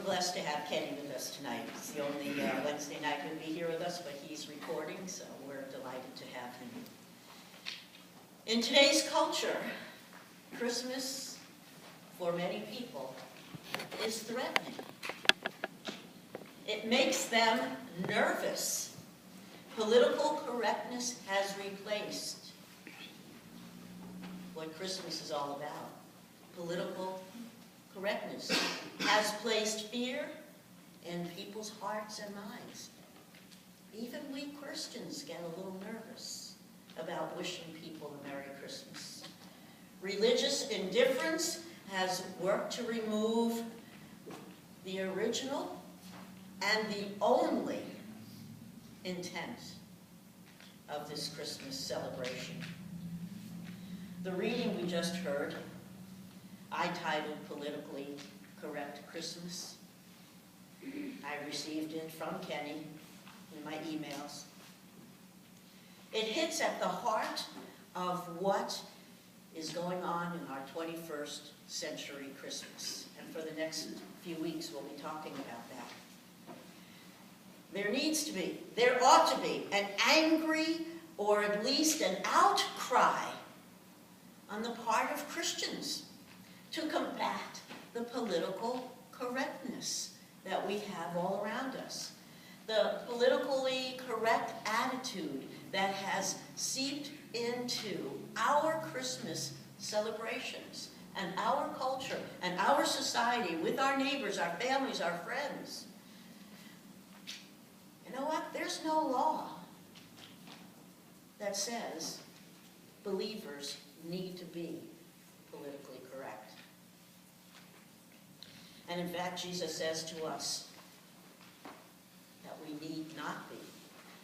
We're blessed to have Kenny with us tonight. It's the only Wednesday night he'll be here with us, but he's recording, so we're delighted to have him. In today's culture, Christmas, for many people, is threatening. It makes them nervous. Political correctness has replaced what Christmas is all about. Political correctness has placed fear in people's hearts and minds. Even we Christians get a little nervous about wishing people a Merry Christmas. Religious indifference has worked to remove the original and the only intent of this Christmas celebration. The reading we just heard, I titled Politically Correct Christmas. I received it from Kenny in my emails. It hits at the heart of what is going on in our 21st century Christmas. And for the next few weeks, we'll be talking about that. There ought to be an angry or at least an outcry on the part of Christians to combat the political correctness that we have all around us. The politically correct attitude that has seeped into our Christmas celebrations and our culture and our society with our neighbors, our families, our friends. You know what? There's no law that says believers need to be politically correct. And in fact, Jesus says to us that we need not be,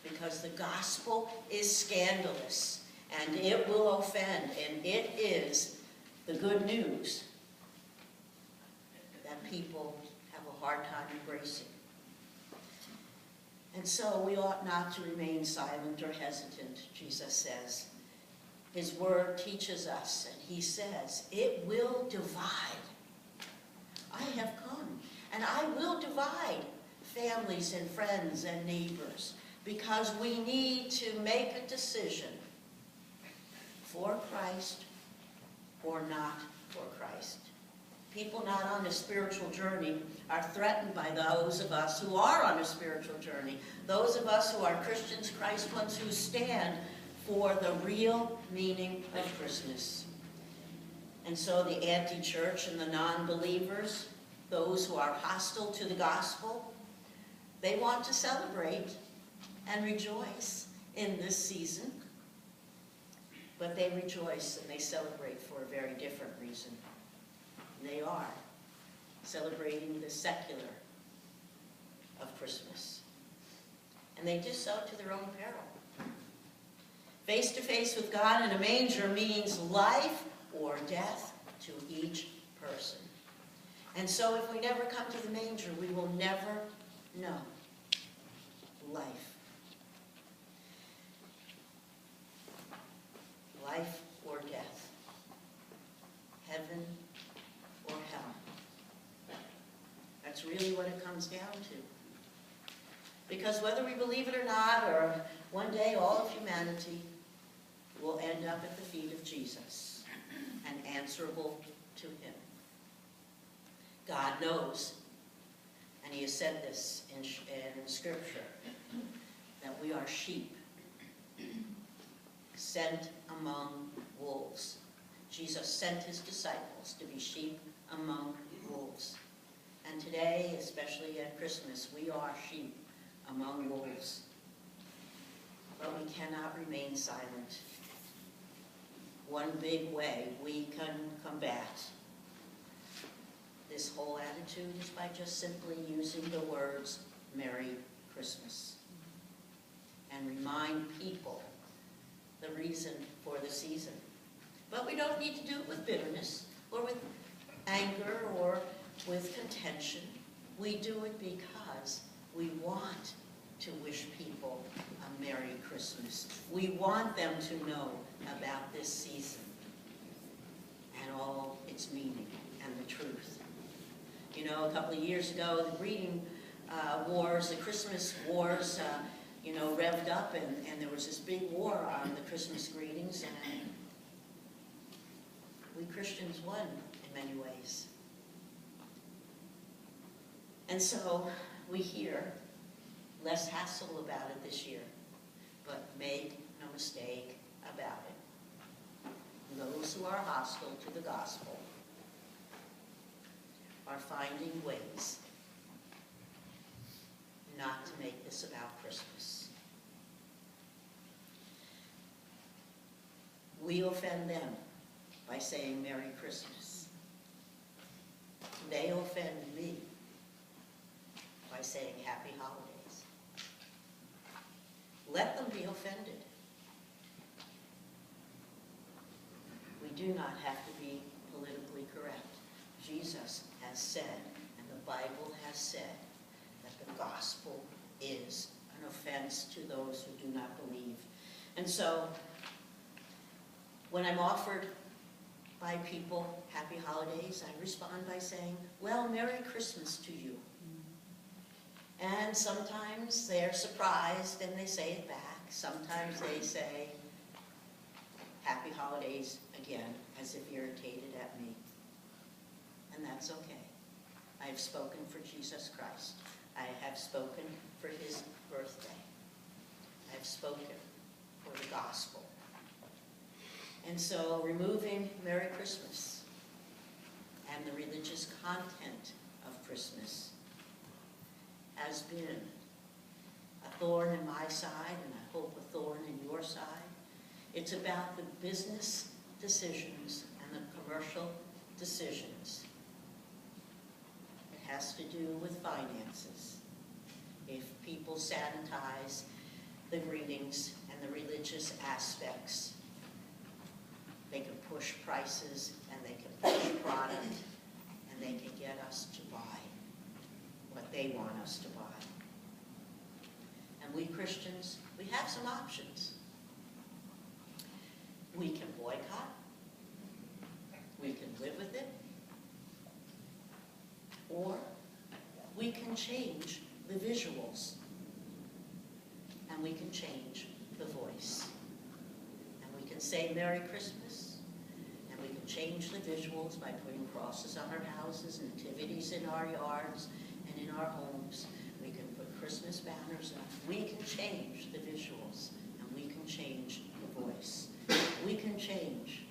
because the gospel is scandalous, and it will offend, and it is the good news that people have a hard time embracing. And so we ought not to remain silent or hesitant, Jesus says. His word teaches us, and he says, it will divide. I have come, and I will divide families and friends and neighbors, because we need to make a decision for Christ or not for Christ. People not on a spiritual journey are threatened by those of us who are on a spiritual journey, those of us who are Christians, Christ ones, who stand for the real meaning of Christmas. And so the anti-church and the non-believers, those who are hostile to the gospel, they want to celebrate and rejoice in this season. But they rejoice and they celebrate for a very different reason. They are celebrating the secular of Christmas. And they do so to their own peril. Face to face with God in a manger means life or death to each person. And so if we never come to the manger, we will never know life. Life or death. Heaven or hell. That's really what it comes down to. Because whether we believe it or not, or one day all of humanity will end up at the feet of Jesus and answerable to him. God knows, and he has said this in Scripture, that we are sheep sent among wolves. Jesus sent his disciples to be sheep among wolves. And today, especially at Christmas, we are sheep among wolves. But we cannot remain silent. One big way we can combat this whole attitude is by just simply using the words Merry Christmas and remind people the reason for the season. But we don't need to do it with bitterness or with anger or with contention. We do it because we want to wish people a Merry Christmas. We want them to know about this season and all its meaning and the truth. You know, a couple of years ago, the greeting wars, the Christmas wars, you know, revved up, and there was this big war on the Christmas greetings, and we Christians won in many ways. And so we hear less hassle about it this year, but make no mistake about it. Those who are hostile to the gospel are finding ways not to make this about Christmas. We offend them by saying Merry Christmas. They offend me by saying Happy Holidays. Let them be offended. We do not have to be politically correct. Jesus has said, and the Bible has said, that the gospel is an offense to those who do not believe. And so, when I'm offered by people Happy Holidays, I respond by saying, well, Merry Christmas to you. And sometimes they're surprised and they say it back. Sometimes they say Happy Holidays again, as if irritated at me. And that's okay. I have spoken for Jesus Christ. I have spoken for his birthday. I have spoken for the gospel. And so removing Merry Christmas and the religious content of Christmas has been a thorn in my side, and I hope a thorn in your side. It's about the business decisions and the commercial decisions. It has to do with finances. If people sanitize the greetings and the religious aspects, they can push prices and they can push product and they can get us to buy what they want us to buy. And we Christians, we have some options. We can boycott. We can live with it. Or we can change the visuals. And we can change the voice. And we can say Merry Christmas. And we can change the visuals by putting crosses on our houses, nativities in our yards, and in our homes. We can put Christmas banners up. We can change the visuals. And we can change the voice. We can change.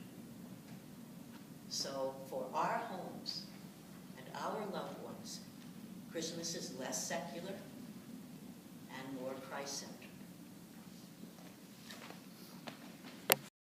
So for our homes and our loved ones, Christmas is less secular and more Christ-centered.